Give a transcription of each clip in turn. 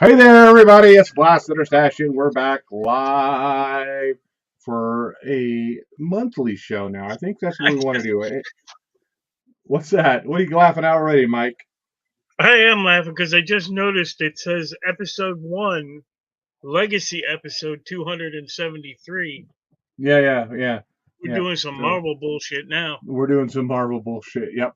Hey there, everybody! It's Blast Station. We're back live for a monthly show now. I think that's what we want to do. What's that? What are you laughing at already, Mike? I am laughing because I just noticed it says episode 1, legacy episode 273. Yeah. We're doing some So Marvel bullshit now. we're doing some Marvel bullshit. Yep.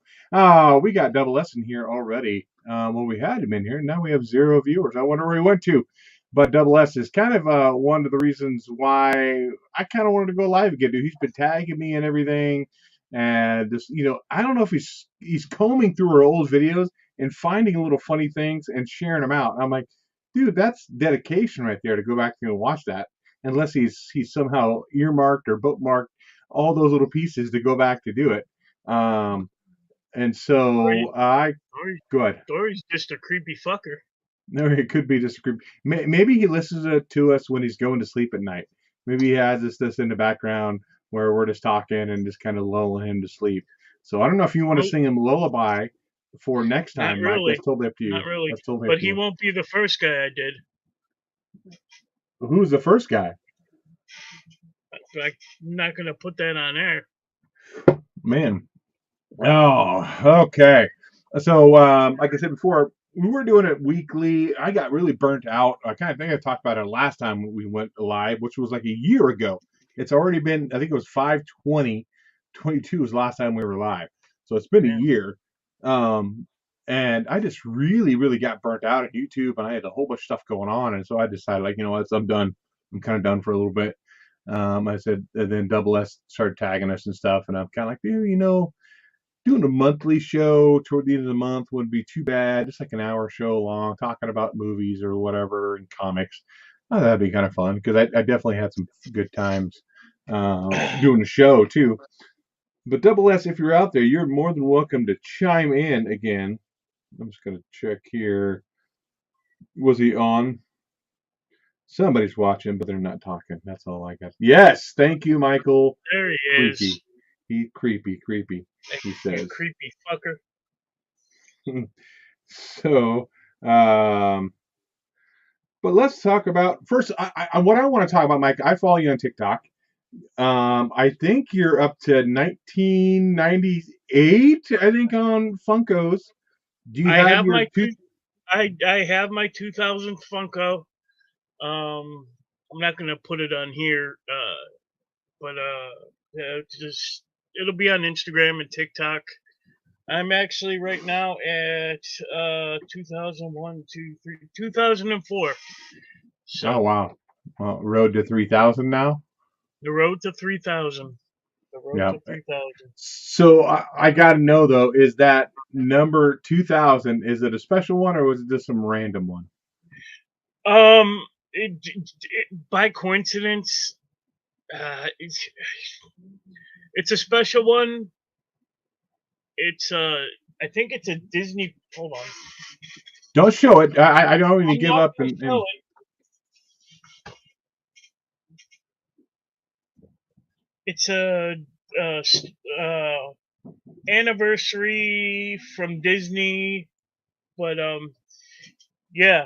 We got Double S in here already. Well, we had him in here. Now we have 0 viewers. I wonder where he went to. But Double S is kind of one of the reasons why I kind of wanted to go live again, dude. He's been tagging me and everything, and just I don't know if he's combing through our old videos and finding little funny things and sharing them out. I'm like, dude, that's dedication right there to go back and watch that. Unless he's somehow earmarked or bookmarked all those little pieces to go back to do it. And so I go ahead. Dory's just a creepy fucker. No, it could be just a group. Maybe he listens to us when he's going to sleep at night. Maybe he has this in the background where we're just talking and just kind of lulling him to sleep. So I don't know if you want to sing him lullaby for next time, Not Mike. really. That's totally up to you. Not really. That's totally up But to he you. won't be the first guy I did. Who's the first guy? But I'm not going to put that on air. Man. Oh, okay. So, like I said before, we were doing it weekly. I got really burnt out. I kind of think I talked about it last time we went live, which was like a year ago. It's already been, I think it was 5/20/22 was the last time we were live. So it's been a year. And I just really, really got burnt out at YouTube, and I had a whole bunch of stuff going on. And so I decided, like, you know what, I'm done. I'm kind of done for a little bit. I said, and then Double S started tagging us and stuff. And I'm kind of like, dude, doing a monthly show toward the end of the month wouldn't be too bad. Just like an hour show long, talking about movies or whatever and comics. Oh, that'd be kind of fun because I definitely had some good times doing the show too. But Double S, if you're out there, you're more than welcome to chime in again. I'm just gonna check here. Was he on? Somebody's watching, but they're not talking. That's all I got. Yes, thank you, Michael. There he Creepy. is. He creepy. He says. You creepy fucker. So, but let's talk about first. What I want to talk about, Mike. I follow you on TikTok. I think you're up to 1998. I think on Funkos. Do you have your I have my 2000 Funko. I'm not gonna put it on here, but it'll be on Instagram and TikTok. I'm actually right now at 2001, 2, 3, 2004. So, oh wow, well, road to 3,000 now. The road to 3,000. The road to 3,000. So I got to know though, is that number 2,000? Is it a special one or was it just some random one? By coincidence, it's a special one. It's I think it's a Disney. Hold on. Don't show it. I don't even give up. It's a anniversary from Disney, but yeah.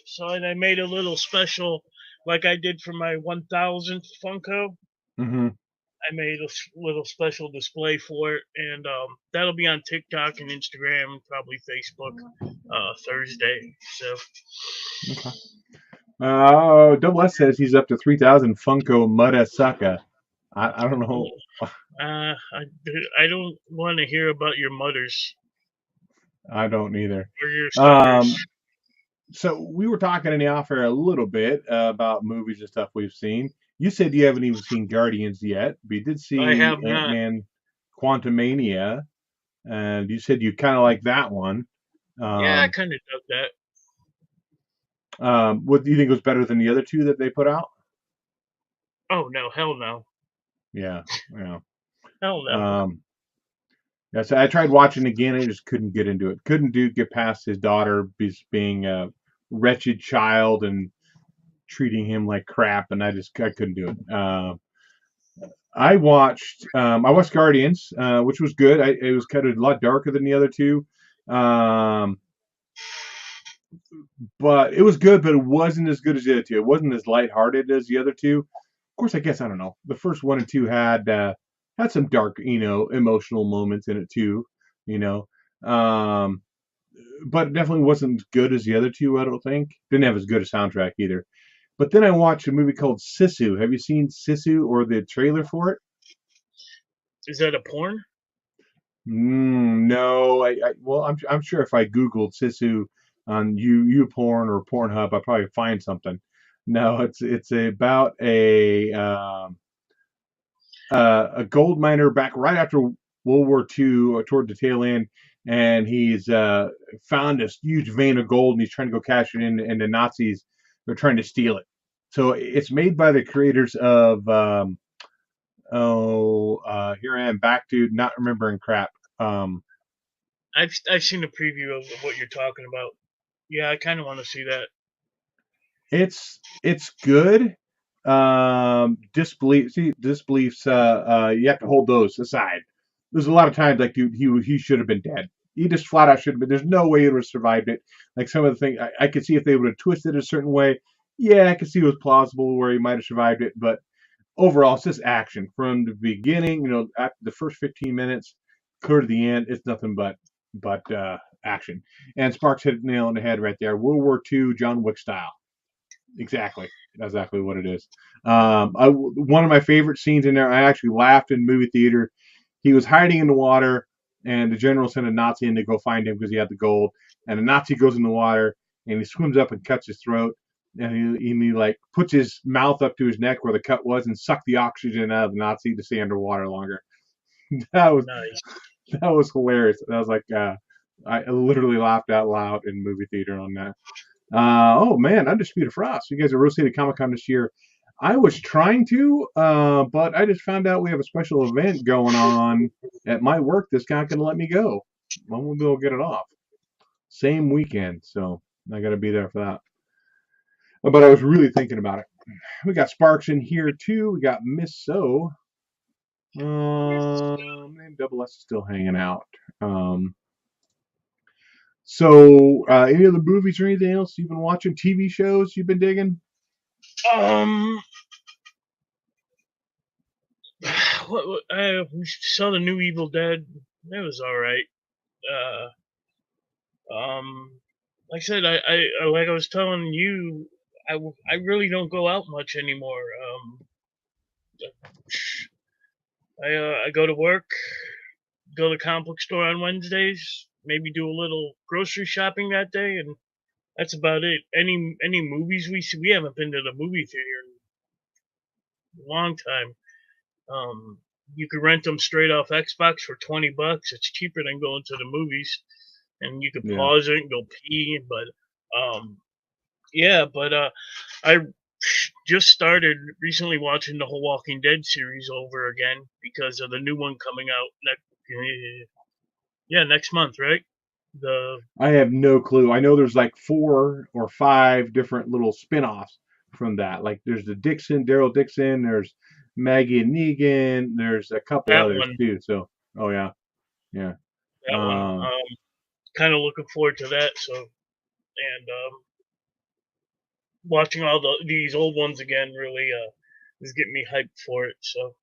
So and I made a little special, like I did for my 1,000th Funko. Mm-hmm. I made a little special display for it, and that'll be on TikTok and Instagram, and probably Facebook Thursday. So. Okay. Double S says he's up to 3,000 Funko Mudasaka. I don't know. I don't want to hear about your mutters. I don't either. Or your suckers. So we were talking in the off air a little bit about movies and stuff we've seen. You said you haven't even seen Guardians yet, but you did see Ant-Man Quantumania, and you said you kind of like that one. Yeah, I kind of dug that. What do you think was better than the other two that they put out? Oh no, hell no. Yeah. Hell no. Yeah, so I tried watching again. I just couldn't get into it. Couldn't get past his daughter being a wretched child and treating him like crap, and I couldn't do it. I watched Guardians, which was good. It was kind of a lot darker than the other two. but it was good, but it wasn't as good as the other two. It wasn't as lighthearted as the other two. Of course, I guess I don't know. The first one and two had some dark, emotional moments in it too. You know, um, but it definitely wasn't as good as the other two. I don't think didn't have as good a soundtrack either. But then I watched a movie called Sisu. Have you seen Sisu or the trailer for it? Is that a porn? No, well, I'm sure if I Googled Sisu on YouPorn or Pornhub, I'd probably find something. No, it's about a gold miner back right after World War II, toward the tail end, and he's found this huge vein of gold, and he's trying to go cash it in, and the Nazis are trying to steal it. So it's made by the creators of here I am back to not remembering crap. Um, I've seen a preview of what you're talking about. Yeah, I kind of want to see that. it's good. Disbeliefs. You have to hold those aside. There's a lot of times like, dude, he should have been dead. He just flat out should have been. There's no way he would have survived it. Like some of the things, I could see if they would have twisted it a certain way. Yeah, I could see it was plausible where he might have survived it, but overall, it's just action from the beginning. After the first 15 minutes, clear to the end, it's nothing but action. And Sparks hit the nail on the head right there. World War II, John Wick style. Exactly. That's exactly what it is. One of my favorite scenes in there, I actually laughed in the movie theater. He was hiding in the water, and the general sent a Nazi in to go find him because he had the gold. And the Nazi goes in the water, and he swims up and cuts his throat. And he like puts his mouth up to his neck where the cut was and sucked the oxygen out of the Nazi to stay underwater longer. that was Nice. that was hilarious. I was like, I literally laughed out loud in movie theater on that. Oh man, Undisputed Frost. You guys are rotated Comic Con this year. I was trying to, but I just found out we have a special event going on at my work that's not going to let me go. I won't be able to get it off. Same weekend, so I got to be there for that. But I was really thinking about it. We got Sparks in here too. We got Miss So. And Double S is still hanging out. Um, any other movies or anything else you've been watching? TV shows you've been digging? Um, we saw the new Evil Dead. It was all right. Like I said, like I was telling you, I really don't go out much anymore. I go to work, go to the comic book store on Wednesdays, maybe do a little grocery shopping that day, and that's about it. Any movies we see, we haven't been to the movie theater in a long time. You could rent them straight off Xbox for $20. It's cheaper than going to the movies, and you could Yeah. pause it and go pee. But yeah, but I just started recently watching the whole Walking Dead series over again because of the new one coming out next month, right? The I have no clue. I know there's like 4 or 5 different little spin-offs from that. Like there's the Daryl Dixon, there's Maggie and Negan, there's a couple that others one, too. So, oh yeah, yeah. that one. Um, Kind of looking forward to that. So and watching all these old ones again really is getting me hyped for it. So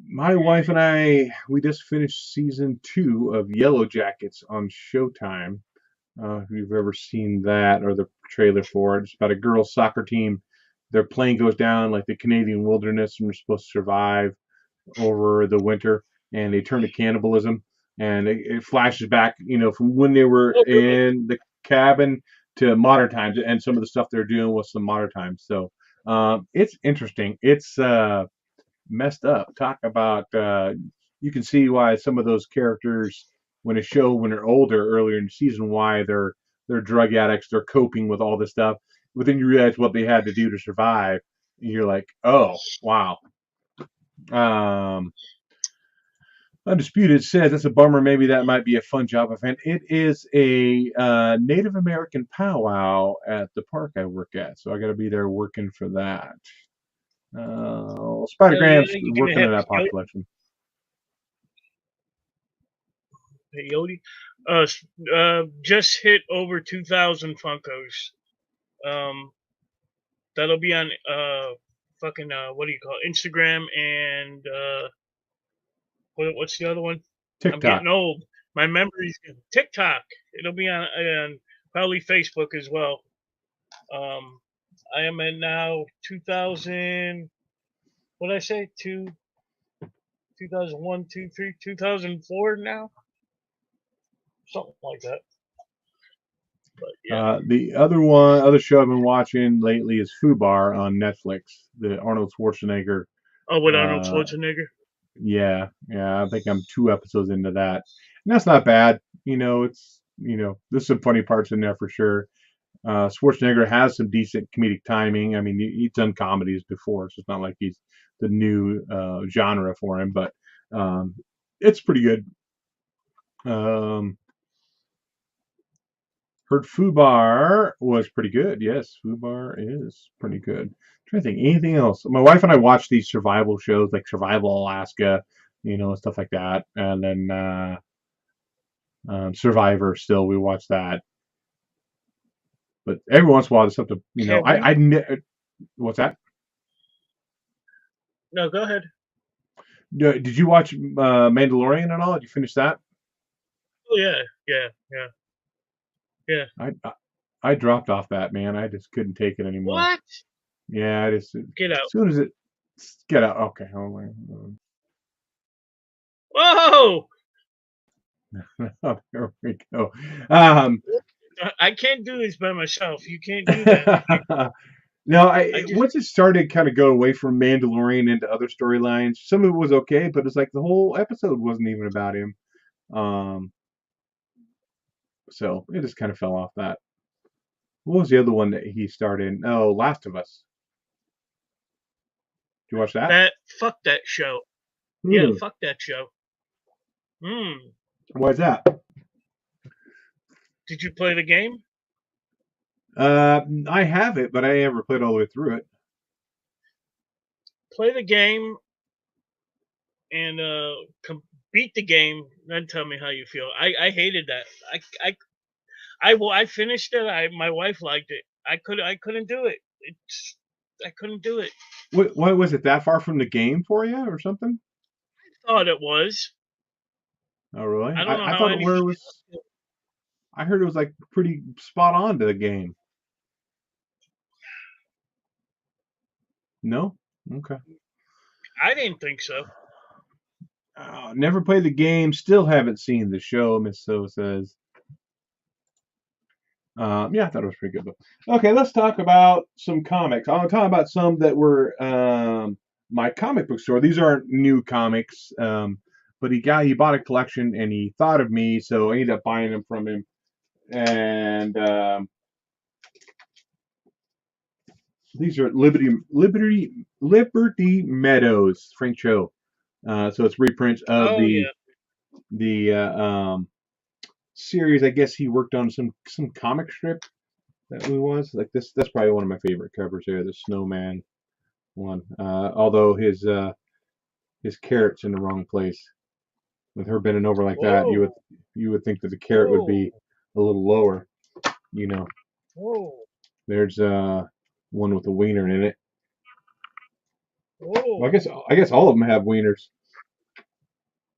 my wife and we just finished season 2 of Yellow Jackets on Showtime. If you've ever seen that or the trailer for it, it's about a girls' soccer team. Their plane goes down like the Canadian wilderness, and they're supposed to survive over the winter, and they turn to cannibalism. And it flashes back, from when they were oh, really? in the cabin to modern times, and some of the stuff they're doing with some modern times. So it's interesting. It's messed up. Talk about you can see why some of those characters, when they're older, earlier in the season, why they're drug addicts. They're coping with all this stuff. But then you realize what they had to do to survive. And you're like, oh wow. Um, Undisputed says that's a bummer. Maybe that might be a fun job event. It is a Native American powwow at the park I work at, so I got to be there working for that. Spider Hell yeah, Gram's you're gonna working have on to that pop go. collection. peyote. Just hit over 2,000 Funkos. Um, that'll be on fucking what do you call it? Instagram and what's the other one? I'm TikTok. getting old. My memory's TikTok. It'll be on probably Facebook as well. I am at now 2000. What did I say? 2001, 2, 3, 2004 now, something like that. But yeah. The other show I've been watching lately is Fubar on Netflix. The Arnold Schwarzenegger. Oh, with Arnold Uh, Schwarzenegger. yeah. I think I'm 2 episodes into that, and that's not bad. It's there's some funny parts in there for sure. Schwarzenegger has some decent comedic timing. I mean, he's done comedies before, so it's not like he's the new genre for him, but it's pretty good. Heard Fubar was pretty good. Yes, Fubar is pretty good. Trying to think anything else. My wife and I watch these survival shows like Survival Alaska, stuff like that, and then Survivor. Still, we watch that, but every once in a while, there's something. Yeah, What's that? No, go ahead. Did you watch Mandalorian at all? Did you finish that? Oh yeah. I dropped off that, man. I just couldn't take it anymore. What? Yeah, I just Get out. as soon as it get out. Okay, hold on. Whoa! Oh, there we go. I can't do this by myself. You can't do that. No, just, once it started kind of go away from Mandalorian into other storylines, some of it was okay, but it's like the whole episode wasn't even about him. So it just kind of fell off that. What was the other one that he starred in? Oh, Last of Us. Did you watch that? Fuck that show. Yeah, fuck that show. Why is that? Did you play the game? I have it, but I never played all the way through it. Play the game and beat the game, then tell me how you feel. I hated that. I finished it. My wife liked it. I couldn't do it. I couldn't do it. Why was it that far from the game for you, or something? I thought it was. Oh, really? I don't know I how thought it was. I heard it was like pretty spot on to the game. No? Okay. I didn't think so. Never played the game. Still haven't seen the show. Miss So says. Yeah, I thought it was pretty good. Though. Okay, let's talk about some comics. I'll talk about some that were my comic book store. These aren't new comics, but he bought a collection and he thought of me, so I ended up buying them from him. And these are Liberty Meadows, Frank Cho. So it's reprints of the series. I guess he worked on some comic strip that was like this. That's probably one of my favorite covers there, the Snowman one. Although his carrot's in the wrong place. With her bending over like that, you would think that the carrot would be a little lower. There's one with a wiener in it. Well, I guess all of them have wieners.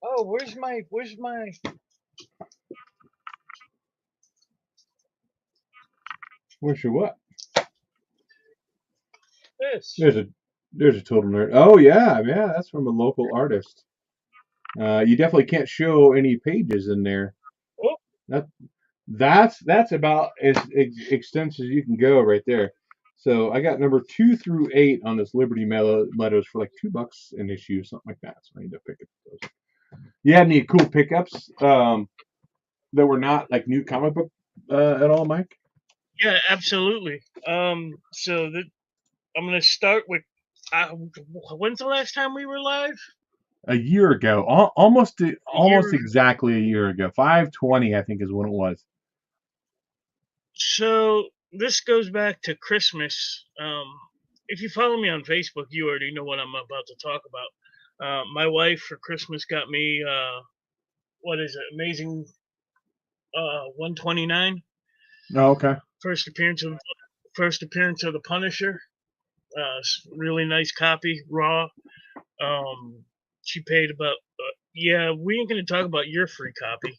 Oh, where's my Where's your what? This. There's a total nerd. Oh yeah, that's from a local artist. You definitely can't show any pages in there. Oh. That's about as extensive as you can go right there. So I got number 2 through 8 on this Liberty Meadows for like $2 an issue, something like that. So I need to pick up those. You had any cool pickups that were not like new comic book at all, Mike? Yeah, absolutely. So I'm gonna start with. When's the last time we were live? A year ago, almost exactly a year ago. 5/20, I think, is when it was. So this goes back to Christmas. If you follow me on Facebook, you already know what I'm about to talk about. My wife for Christmas got me what is it? Amazing 129. Oh, okay. First appearance of the Punisher. Really nice copy, raw. She paid about. Yeah, we ain't gonna talk about your free copy,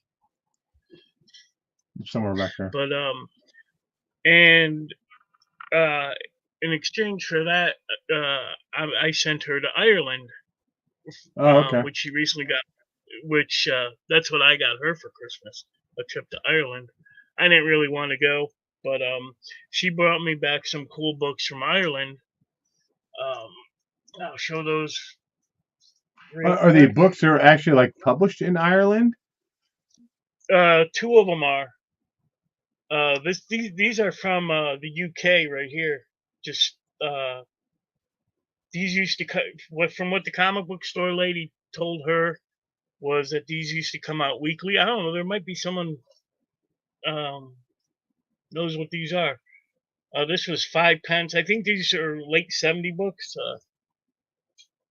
Somewhere back there. but and uh, in exchange for that, I sent her to Ireland, Oh, okay. which she recently got. Which that's what I got her for Christmas, a trip to Ireland. I didn't really want to go, but she brought me back some cool books from Ireland. Um, I'll show those real Are the quick. books that are actually like published in Ireland? Two of them are. These are from the UK right here. Just these used to from what the comic book store lady told her was that these used to come out weekly. I don't know. There might be someone knows what these are. This was 5 pence. I think these are late 70 books.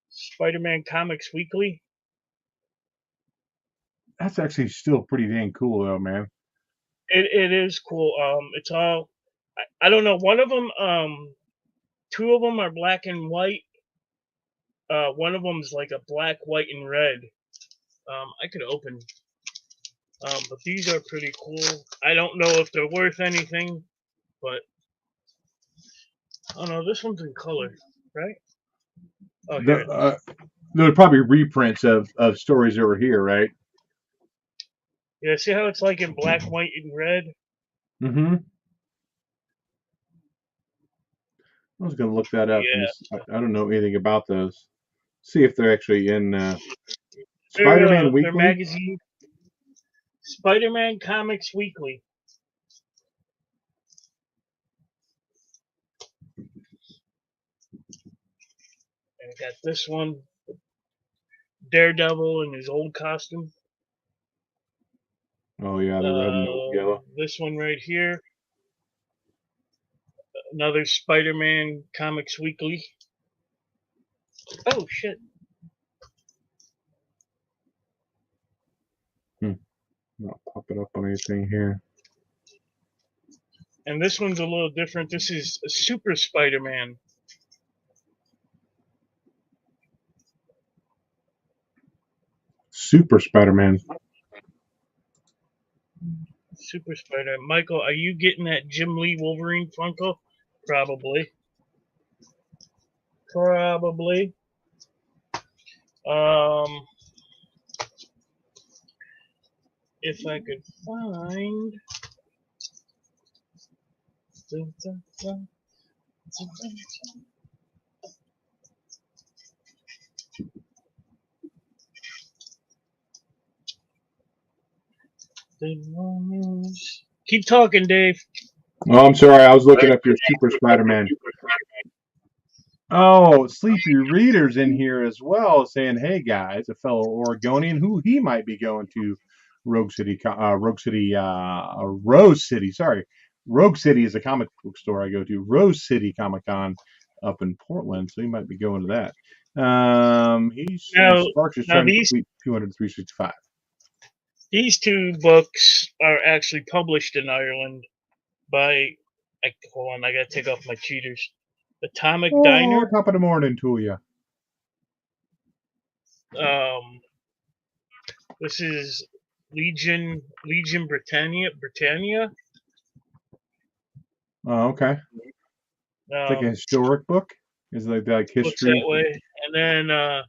Spider-Man Comics Weekly. That's actually still pretty dang cool, though, man. It is cool. It's all. I don't know. One of them. Two of them are black and white. One of them is like a black, white, and red. I could open. But these are pretty cool. I don't know if they're worth anything, but oh no, this one's in color, right? Oh, here it is. They're probably reprints of stories that were here, right? Yeah, see how it's like in black, white, and red? Mm-hmm. I was gonna look that up. And Yeah. I don't know anything about those. See if they're actually in Spider-Man They're Weekly. magazine. Spider-Man Comics Weekly. And I got this one, Daredevil in his old costume. Oh yeah, the red and the yellow. This one right here, another Spider-Man Comics Weekly. Oh shit! Not popping up on anything here. And this one's a little different. This is a Super Spider-Man. Super Spider-Man. Super Spider-Man. Michael, are you getting that Jim Lee Wolverine Funko? Probably. If I could find. Keep talking, Dave. Oh, I'm sorry. I was looking up your Super Spider-Man. Oh, Sleepy Reader's in here as well, saying, "Hey guys, a fellow Oregonian, who he might be going to Rose City. Sorry, Rogue City is a comic book store I go to. Rose City Comic Con up in Portland, so he might be going to that. Sparks is trying to complete 200 365. These two books are actually published in Ireland by. Hold on, I gotta take off my cheaters. Atomic Diner. Top of the morning to you. This is Legion Britannia. Oh, okay. It's like a historic book. Is it like history? Looks that way. And then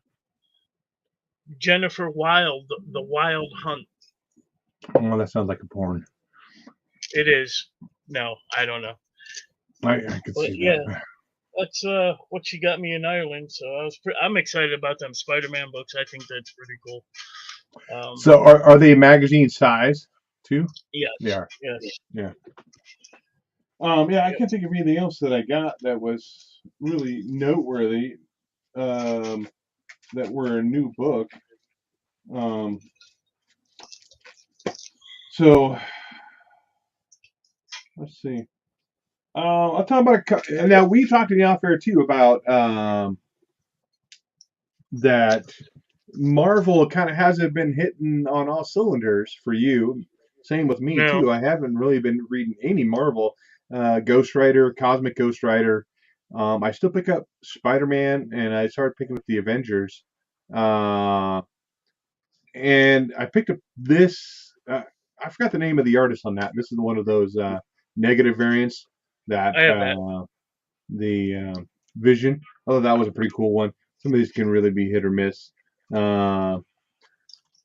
Jennifer Wilde, The Wild Hunt. Oh, that sounds like a porn. It is. No, I don't know. I could see that. That's what she got me in Ireland. So I'm excited about them Spider-Man books. I think that's pretty cool. So are they magazine size too? Yes. They are. Yes. Yeah. Yeah, I can't think of anything else that I got that was really noteworthy. That were a new book. So let's see. I'll talk about now. We talked in the off air too about that Marvel kind of hasn't been hitting on all cylinders for you. Same with me No. too. I haven't really been reading any Marvel. Ghost Rider, Cosmic Ghost Rider. I still pick up Spider Man, and I started picking up the Avengers. Uh, and I picked up this. I forgot the name of the artist on that. This is one of those negative variants that I have that. the Vision. Although that was a pretty cool one. Some of these can really be hit or miss. Uh,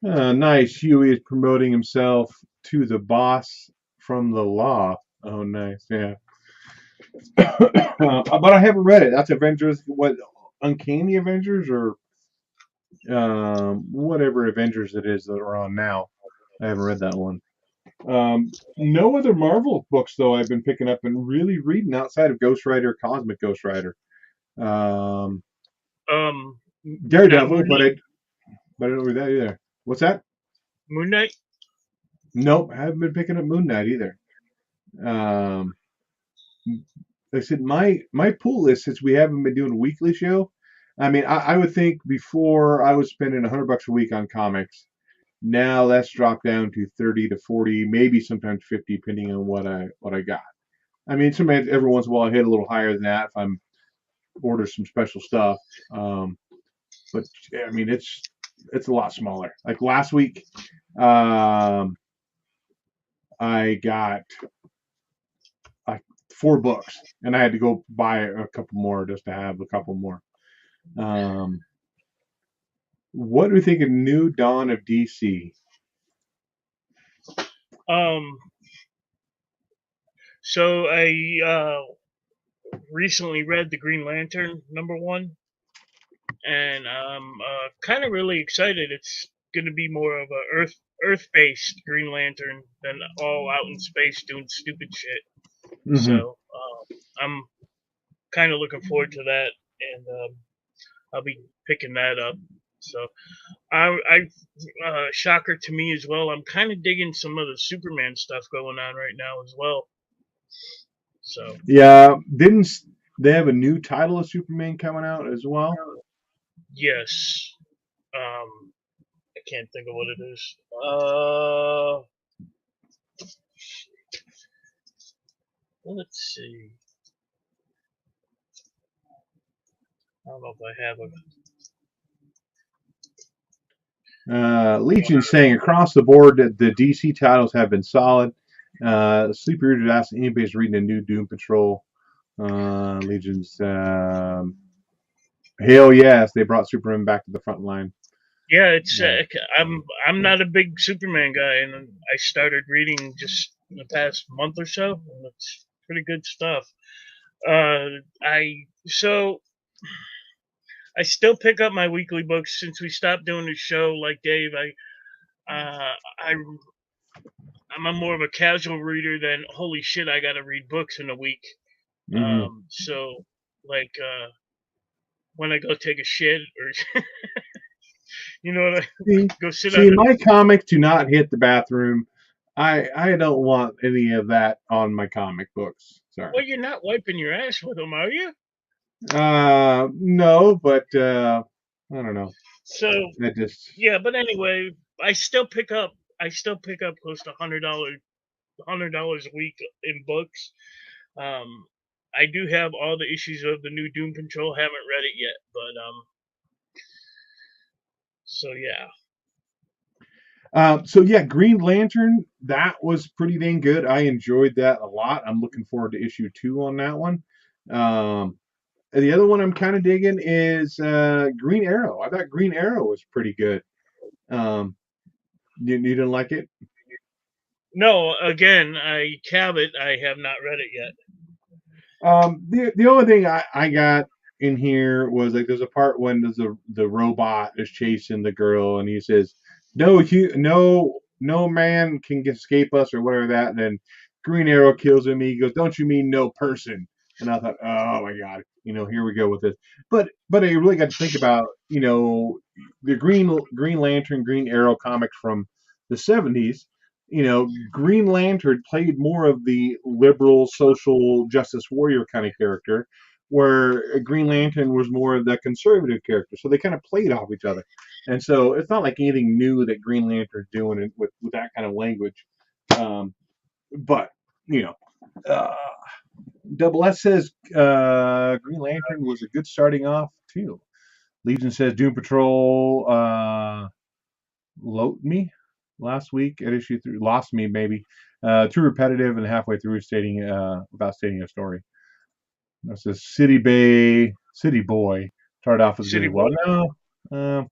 nice. Huey is promoting himself to the boss from the law. Oh, nice. Yeah. But I haven't read it. That's Avengers. What? Uncanny Avengers or whatever Avengers it is that are on now. I haven't read that one. No other Marvel books though I've been picking up and really reading outside of Ghost Rider, Cosmic Ghost Rider, um, Not Daredevil, Moon Knight. but I don't read that either. What's that? Moon Knight. Nope, I haven't been picking up Moon Knight either. Um, like I said, my pull list, since we haven't been doing a weekly show. I mean, I would think before I was spending $100 a week on comics. Now that's dropped down to 30 to 40, maybe sometimes 50, depending on what I got. I mean, sometimes every once in a while I hit a little higher than that if I'm order some special stuff. Um, but I mean, it's a lot smaller. Like last week, um, I got like 4 books, and I had to go buy a couple more just to have a couple more. Um, what do we think of New Dawn of DC? Um. So I recently read the Green Lantern #1, and I'm kind of really excited. It's going to be more of a Earth-based Green Lantern than all out in space doing stupid shit. Mm-hmm. So I'm kind of looking forward to that, and I'll be picking that up. So shocker to me as well. I'm kind of digging some of the Superman stuff going on right now as well. So Yeah, didn't they have a new title of Superman coming out as well? yes, I can't think of what it is. Let's see. I don't know if I have Legion saying across the board that the DC titles have been solid. Sleeper just asked anybody's reading a new Doom Patrol. Legion's hell yes, they brought Superman back to the front line. Yeah, it's Uh, I'm not a big Superman guy, and I started reading just in the past month or so, and it's pretty good stuff. So I still pick up my weekly books since we stopped doing the show. Like Dave, I'm a more of a casual reader than holy shit, I got to read books in a week. mhm. So like when I go take a shit or you know what I See, go sit on see, the my comics do not hit the bathroom. I don't want any of that on my comic books. Sorry. well, you're not wiping your ass with them, are you? No, but I don't know. So I just yeah, but anyway, I still pick up close to $100 a week in books. Um, I do have all the issues of the new Doom Patrol. Haven't read it yet, but so yeah. So yeah, Green Lantern, that was pretty dang good. I enjoyed that a lot. I'm looking forward to issue 2 on that one. Um, and the other one I'm kind of digging is Green Arrow. I thought Green Arrow was pretty good. Um, you didn't like it? No, again, I Cabot. I have not read it yet. The only thing I got in here was like there's a part when the robot is chasing the girl and he says, no man can escape us or whatever that. And then Green Arrow kills him. He goes, don't you mean no person? And I thought, oh my god, here we go with this. But I really got to think about the Green Lantern, Green Arrow comics from the '70s. Green Lantern played more of the liberal social justice warrior kind of character, where Green Lantern was more of the conservative character. So they kind of played off each other. And so it's not like anything new that Green Lantern's doing with that kind of language. But, you know, uh, Double S says Green Lantern was a good starting off, too. Legion says Doom Patrol loat me last week at issue 3, lost me maybe. Too repetitive and halfway through stating without stating a story. That says City Boy started off as City good as well. Boy. No,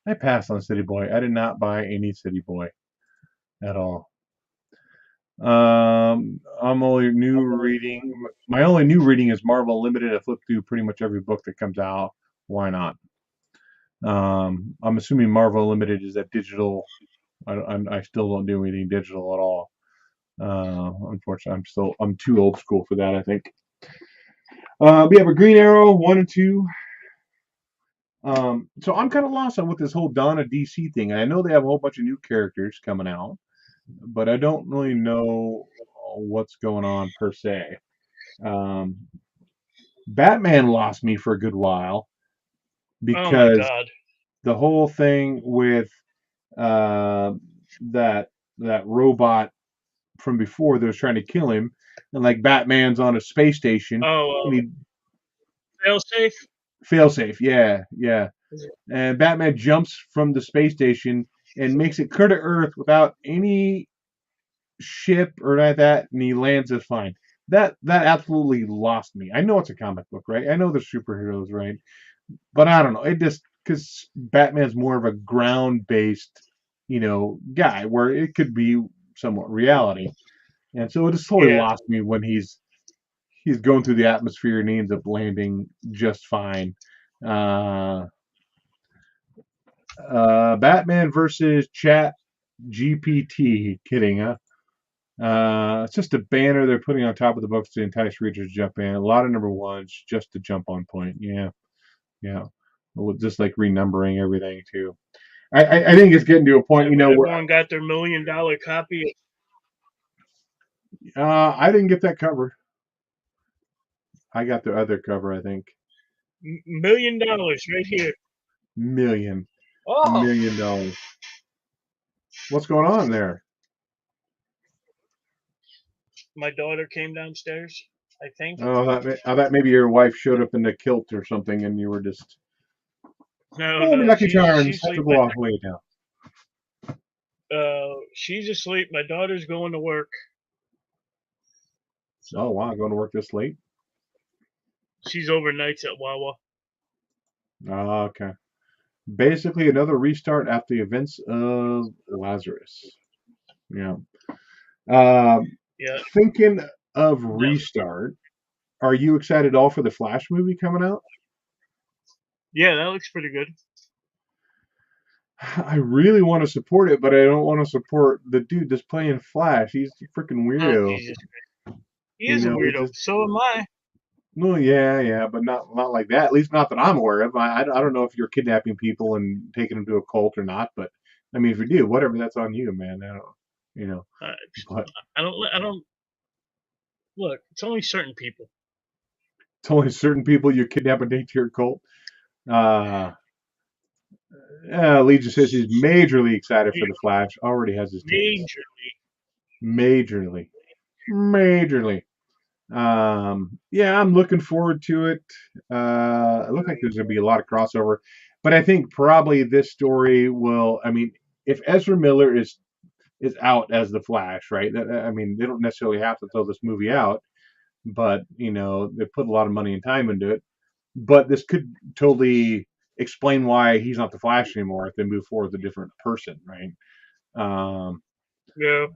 I passed on City Boy. I did not buy any City Boy at all. I'm only new reading. My only new reading is Marvel Unlimited. I flip through pretty much every book that comes out. Why not? I'm assuming Marvel Unlimited is that digital. I still don't do anything digital at all. Unfortunately, I'm too old school for that. I think. We have a Green Arrow 1 and 2. So I'm kind of lost on what this whole Dawn of DC thing. I know they have a whole bunch of new characters coming out, but I don't really know what's going on per se. Batman lost me for a good while Oh my because God. the whole thing with uh, that robot from before that was trying to kill him, and like Batman's on a space station, Oh, and he failsafe. failsafe, yeah, and Batman jumps from the space station and makes it clear to Earth without any ship or like that, and he lands just fine. That absolutely lost me. I know it's a comic book, right? I know they're superheroes, right? But I don't know. It just because Batman's more of a ground based, guy where it could be somewhat reality, and so it just totally Yeah. lost me when he's going through the atmosphere and he ends up landing just fine. Uh, Batman versus Chat GPT. Kidding, huh? It's just a banner they're putting on top of the books to entice readers to jump in. A lot of number ones just to jump on point. Yeah, yeah. Just like renumbering everything too. I think it's getting to a point, But where everyone got their $1 million copy. I didn't get that cover. I got the other cover, I think. $1 million right here. Million, Oh, $1 million. What's going on there? my daughter came downstairs, I think. I thought maybe your wife showed up in the kilt or something, and you were just, No, oh, my no, Lucky Charms, she's have to asleep. go off way down. She's asleep. My daughter's going to work. So Oh wow, going to work this late? she's overnights at Wawa. Oh, okay. Basically, another restart after the events of Lazarus. Yeah. Um, Yeah, Thinking of yeah, restart, are you excited all for the Flash movie coming out? yeah. That looks pretty good. I really want to support it, but I don't want to support the dude that's playing Flash. He's a freaking Oh, weirdo. Jesus. He is a It's weirdo. just So am I. no, yeah, but not like that. At least not that I'm aware of. I don't know if you're kidnapping people and taking them to a cult or not, but I mean, if you do, whatever, that's on you, man. I don't, you know, I, but I don't. I don't look. It's only certain people. it's only certain people you kidnap and take to your cult. Uh, Legion says he's majorly excited for the Flash. Already has his tickets. Majorly. Majorly, majorly. Yeah, I'm looking forward to it. It looks like there's going to be a lot of crossover, but I think probably this story will. I mean, if Ezra Miller is out as the Flash, right? I mean, they don't necessarily have to throw this movie out, but they put a lot of money and time into it. But this could totally explain why he's not the Flash anymore if they move forward with a different person, right? Um, Yeah.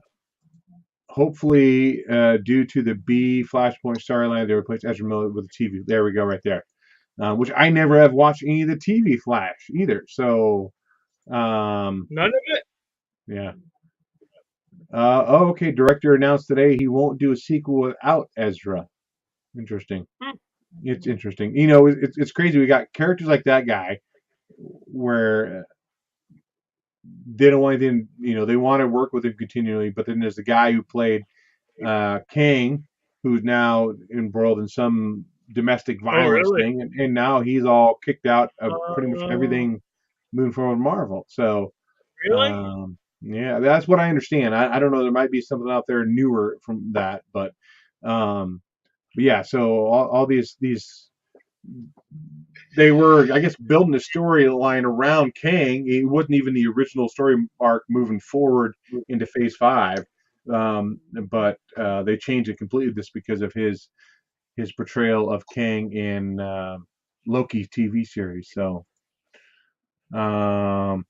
Hopefully, due to the B Flashpoint storyline, they replaced Ezra Miller with a TV. There we go, right there. Which I never have watched any of the TV Flash either. So, None of it. yeah. Okay. Director announced today he won't do a sequel without Ezra. Interesting. Hmm. It's interesting. It's crazy. We got characters like that guy where they don't want anything. They want to work with him continually, but then there's the guy who played Kang, who's now embroiled in some domestic Oh, violence really? thing, and now he's all kicked out of pretty much Uh, everything moving forward with Marvel. So really? yeah, that's what I understand. I don't know. There might be something out there newer from that, um, but yeah. So all these they were, I guess, building a storyline around Kang. It wasn't even the original story arc moving forward into Phase 5, but they changed it completely just because of his portrayal of Kang in Loki TV series. So, um,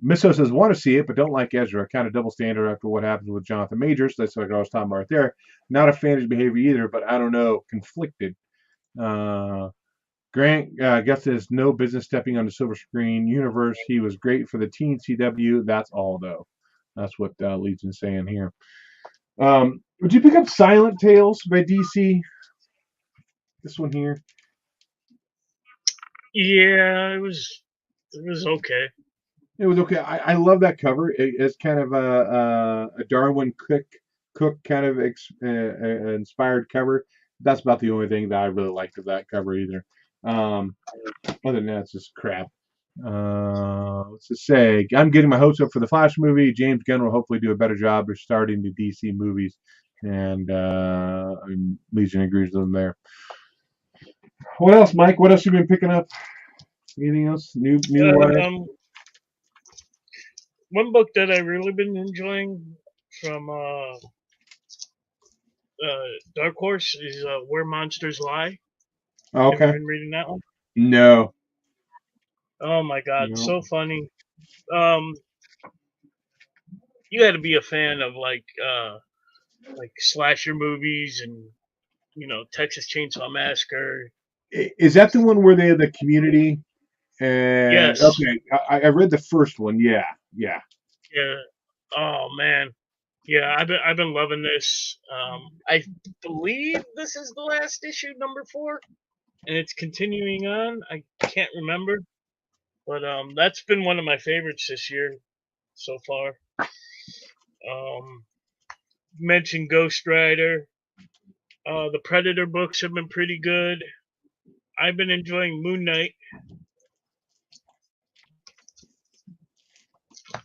Misso says, want to see it, but don't like Ezra. Kind of double standard after what happens with Jonathan Majors. That's what I was talking about right there. Not a fan of his behavior either, but I don't know, conflicted. Uh, Grant Gus has no business stepping on the silver screen universe. He was great for the teen CW. That's all, though. That's what Legion's saying here. Would you pick up Silent Tales by DC? This one here. Yeah, it was okay. It was okay. I love that cover. It's kind of a Darwin Cook kind of inspired cover. That's about the only thing that I really liked of that cover either. Other than that, it's just crap. What's to say? I'm getting my hopes up for the Flash movie. James Gunn will hopefully do a better job of starting the DC movies, and Legion agrees with them there. What else, Mike? What else you been picking up? Anything else new wise? Um, one book that I really been enjoying from Dark Horse is Where Monsters Lie. Have you Okay. been reading that one? No. Oh my god, No. so funny. Um, you got to be a fan of like slasher movies and Texas Chainsaw Massacre. Is that the one where they had the community? And Yes, okay, I read the first one. Yeah, yeah. yeah. Oh man, yeah. I've been loving this. I believe this is the last issue, number 4, and it's continuing on. I can't remember, but that's been one of my favorites this year so far. Um, mentioned Ghost Rider. The Predator books have been pretty good. I've been enjoying Moon Knight.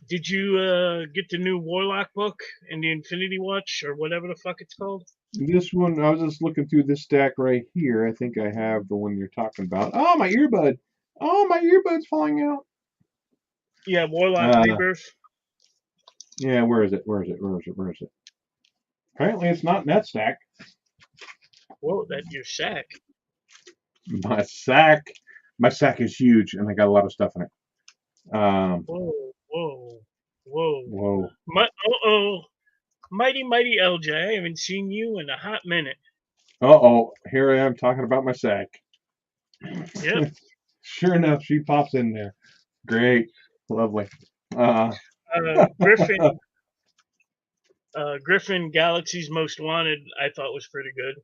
Did you get the new Warlock book in the Infinity Watch or whatever the fuck it's called? This one, I was just looking through this stack right here. I think I have the one you're talking about. Oh, my earbud. Oh, my earbud's falling out. Yeah, Warlock Uh, Rebirth. yeah, where is it? Where is it? Where is it? Where is it? Apparently, it's not in that stack. Whoa, that's your sack. My sack, my sack is huge, and I got a lot of stuff in it. Whoa, whoa, whoa. Whoa. Oh, mighty LJ. I haven't seen you in a hot minute. Uh-oh, here I am talking about my sack. Yep. Sure enough, she pops in there. Great. Lovely. Uh, Griffin. Griffin, Galaxy's Most Wanted. I thought was pretty good.